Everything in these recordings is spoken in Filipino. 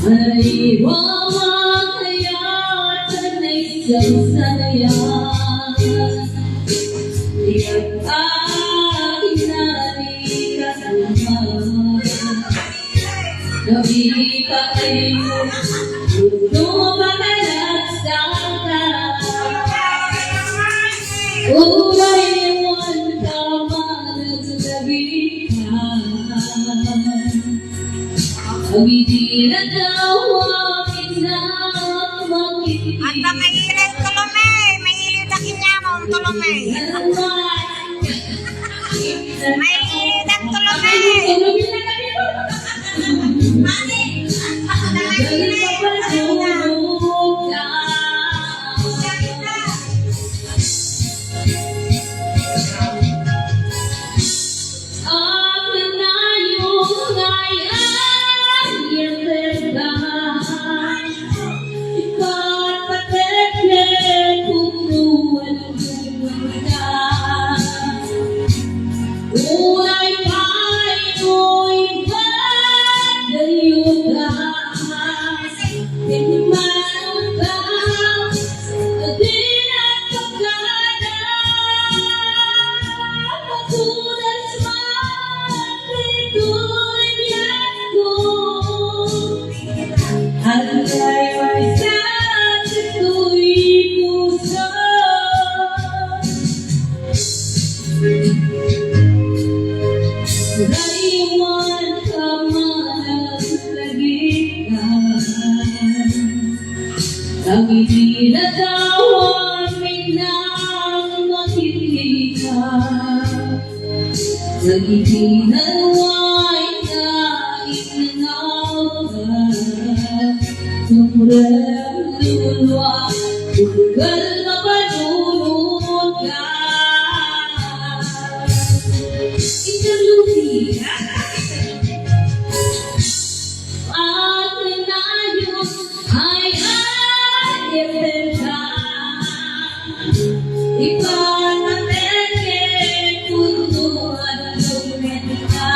Ay Ayaten ay isang sanayang Iya't Agnanayon naman Nabita kayo lumakalasaka Ulay naman tama naglabihan Abidin at dawangin na makikita Anta mahilig tulumay, mahilig akin niya mong tulumay. Mahilig ang tulumay. Ang itinatawag ng makikita Ang itinaway na itinawag Tumurang lulwa Tugal na panunod ka Isang lupi Agnanayon ay Ayaten ka Ipatapeke tutuan lumen ka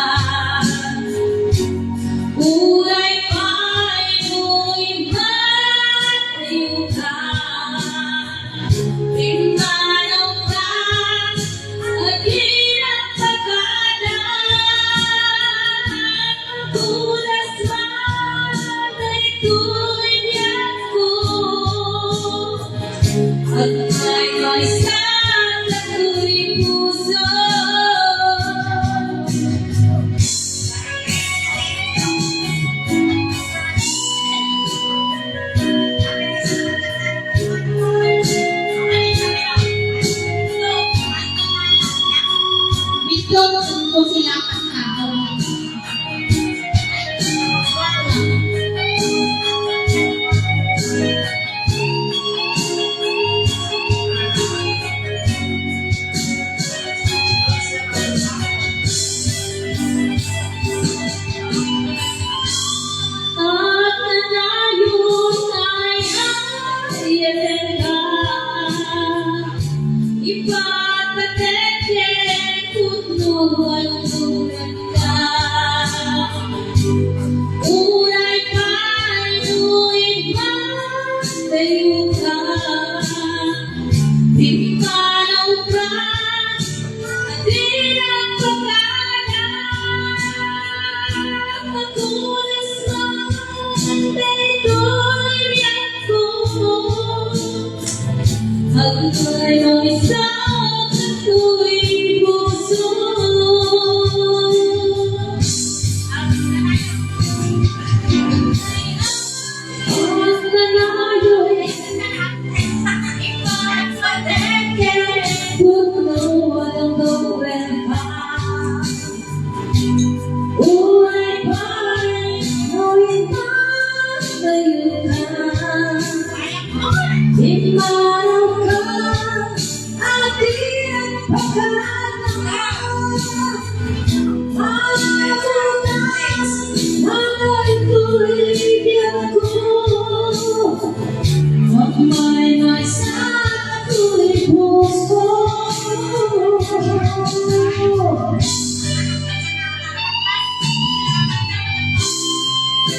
Ulay pa'y luiba't ka Pinanaw ka at hirap pagkada Tulas man ay tulad ko At may isang natuloy puso Bito ko sila pagkakaw Agnanayon ay Ayaten ka Ipatapeke tutuan lumen ka Ulay pa'y luiba't ka Pinanaw ka at hirap pagkada Patulas man ay tulad ko Ang may isang natuloy puso Agnanayon ipatapeke tutuan lumen ka Ulay pa'y luiba't ka Di man ka ating pagkakas